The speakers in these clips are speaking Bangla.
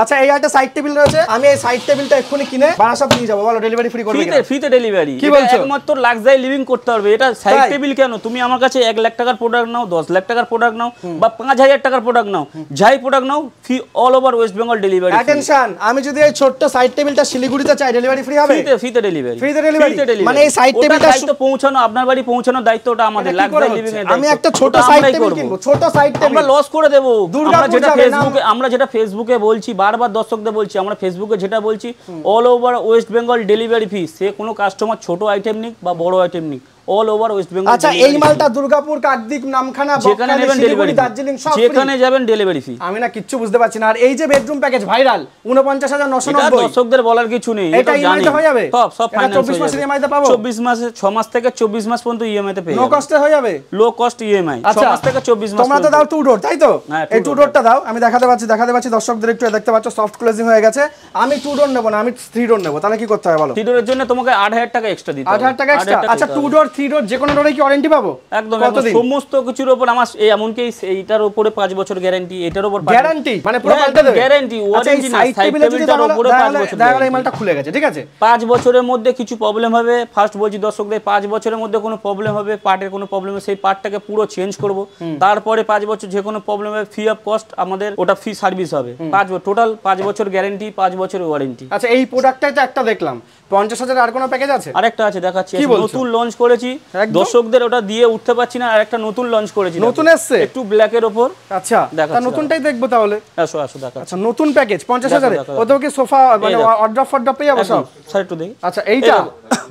আচ্ছা এই একটা সাইড টেবিল রয়েছে আমি এই সাইড টেবিলটা এক্ষুনি কিনে বারাসাত নিয়ে যাব বলো ডেলিভারি ফ্রি করবে কিনা ফ্রিতে ডেলিভারি কি বলছো একমাত্র লাক্সারি লিভিং করতে পারবে এটা সাইড টেবিল কেন তুমি আমার কাছে 1 লাখ টাকার প্রোডাক্ট নাও 10 লাখ টাকার প্রোডাক্ট নাও বা 5000 টাকার প্রোডাক্ট নাও যাই প্রোডাক্ট নাও free all over West Bengal delivery attention আমি যদি এই ছোট্ট সাইড টেবিলটা শিলিগুড়িতে চাই ডেলিভারি ফ্রি হবে ফ্রিতে ডেলিভারি মানে এই সাইড টেবিলটা দায়িত্ব পৌঁছানো আপনার বাড়ি পৌঁছানোর দায়িত্বটা আমাদের লাক্সারি লিভিং এর আমি একটা ছোট সাইড টেবিল কিনবো ছোট সাইড টেবিল আমরা লস করে দেব আমরা যেটা ফেসবুকে বলছি বারবার দর্শকদের বলছি আমরা ফেসবুকে যেটা বলছি all over West Bengal delivery fee সে কোনো কাস্টমার ছোট আইটেম নিক বা বড় আইটেম নিক অল ওভার ওয়েস্ট বেঙ্গল আচ্ছা এই মালটা দুর্গাপুর কাকদ্বীপ নামখানা যেখানে নেবেন ডেলিভারি দার্জিলিং সব যেখানে যাবেন ডেলিভারি ফি আমি না কিচ্ছু বুঝতে পারছি না আর এই যে বেডরুম প্যাকেজ ভাইরাল 49990 এটা দর্শকদের বলার কিছু নেই এটা জানি হয়ে যাবে সব ফাইনান্স 24 মাসের ইএমআই তে পাবো 24 মাসে 6 মাস থেকে 24 মাস পর্যন্ত ইএমআই তে পেয়ে নো কস্টে হয়ে যাবে লো কস্ট ইএমআই 6 মাস থেকে 24 মাস তোমরা তো দাও টু ডোর তাই তো এই টু ডোরটা দাও আমি দেখাতে পাচ্ছি দর্শকদের একটু দেখতে পাচ্ছ সফট ক্লোজিং হয়ে গেছে আমি টু ডোর নেব না আমি থ্রি ডোর নেব তাহলে কি করতে হবে বলো থ্রি ডোরের জন্য তোমাকে 8000 টাকা এক্সট্রা দিতে হবে 8000 টাকা এক্সট্রা আচ্ছা টু ডোর থ্রি ডোর যে কোনো ডোরে কি ওয়ারেন্টি পাবো একদম সমস্ত কিছুর উপর আমার এমনকি এইটার উপরে 5 বছর গ্যারান্টি এটার উপর গ্যারান্টি মানে পুরো পাল্টে দেবে গ্যারান্টি ওয়ারেন্টি না সাইড টেবিলটার উপরে 5 বছর তাহলে এই মালটা খুলে গেছে ঠিক আছে 5 বছরের মধ্যে কিছু প্রবলেম হবে ফার্স্ট বলছি দর্শকদের 5 বছরের মধ্যে কোনো প্রবলেম হবে পার্টের কোনো প্রবলেম হবে সেই পার্টটাকে পুরো চেঞ্জ করব তারপরে 5 বছর যে কোনো প্রবলেম হবে ফ্রি অফ কস্ট আমাদের ওটা ফ্রি সার্ভিস হবে 5 বছর টোটাল 5 বছর গ্যারান্টি 5 বছরের ওয়ারেন্টি আচ্ছা এই প্রোডাক্টটা একটা দেখলাম 50000 আর কোনো প্যাকেজ আছে আরেকটা আছে দেখাচ্ছি নতুন লঞ্চ করেছি দর্শকদের ওটা দিয়ে উঠতে পারছি না আরেকটা নতুন লঞ্চ করেছি নতুন এসেছে একটু ব্ল্যাকের উপর আচ্ছা তা নতুনটাই দেখবো তাহলে আসো দেখা আচ্ছা নতুন প্যাকেজ 50000 এ ওতেও কি সোফা মানে অর্ডার ফর্ডার পেয়ে যাবো সব স্যার একটু দেখি আচ্ছা এইটা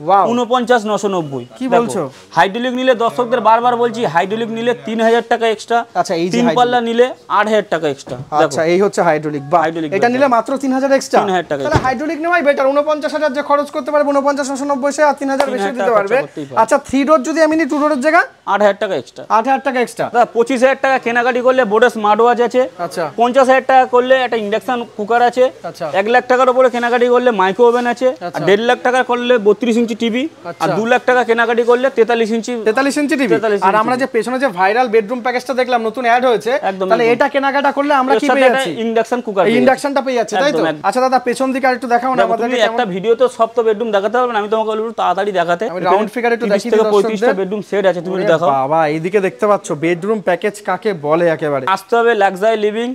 ওয়াও 49990 কি বলছো হাইড্রোলিক নিলে দর্শকদের বারবার বলছি হাইড্রোলিক নিলে 3000 টাকা এক্সট্রা আচ্ছা এই যে 3 পাল্লা নিলে 8000 টাকা এক্সট্রা আচ্ছা এই হচ্ছে হাইড্রোলিক বা এটা নিলে মাত্র 3000 এক্সট্রা 3000 টাকা তাহলে হাইড্রোলিক নেওয়াই বেটার 49000 যে খরচ করতে পারবে 49990 সে আর 3000 বেশি দিতে পারবে আচ্ছা 3 ডোর যদি আমি নি 2 ডোরের জায়গা 8000 টাকা এক্সট্রা 8000 টাকা এক্সট্রা 25000 টাকা কেনাকাটি করলে বোর্ডে স্মার্ট ওয়াচ আছে আচ্ছা 50000 টাকা করলে একটা ইন্ডাকশন কুকার আছে আচ্ছা 1 লাখ টাকার উপরে কেনাকাটি করলে মাইক্রো ওভেন আছে আর 1.5 লাখ টাকা করলে 32 ইঞ্চি টিভি আর 2 লাখ টাকা কেনাকাটি করলে 43 ইঞ্চি টিভি আর আমরা যে পেছনে যে ভাইরাল বেডরুম প্যাকেজটা দেখলাম নতুন অ্যাড হয়েছে তাহলে এটা কেনাকাটা করলে আমরা কি পেয়ে যাচ্ছি ইন্ডাকশন কুকার এই ইন্ডাকশনটা পেয়ে যাচ্ছে তাই তো আচ্ছা দাদা পেছন দিকে আরেকটু দেখাও না আমাদেরকে একটা ভিডিও তো সব তো বেডরুম দেখাতে হবে না আমি তোমাকে বলবো তাড়াতাড়ি দেখাতে আমি রাউন্ড ফিগার একটু দেখিয়ে দিই 35 টা বেডরুম সেট আছে তুমি দেখাও বাবা এইদিকে দেখতে পাচ্ছ বেডরুম প্যাকেজ কাকে বলে একেবারে আসতে হবে লাক্সারি লিভিং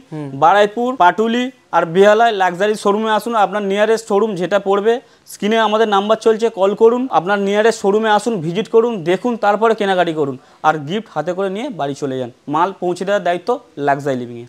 বারাইপুর পাটুলি আর বিহালায় লাক্সারি শোরুমে আসুন আপনার নিয়ারেস্ট শোরুম যেটা পড়বে স্ক্রিনে আমাদের নাম্বার চলছে কল করুন আপনার নিয়ারেস্ট শোরুমে আসুন ভিজিট করুন দেখুন তারপরে কেনাকাটি করুন আর গিফট হাতে করে নিয়ে বাড়ি চলে যান মাল পৌঁছে দেওয়ার দায়িত্ব লাক্সারি লিভিং এ।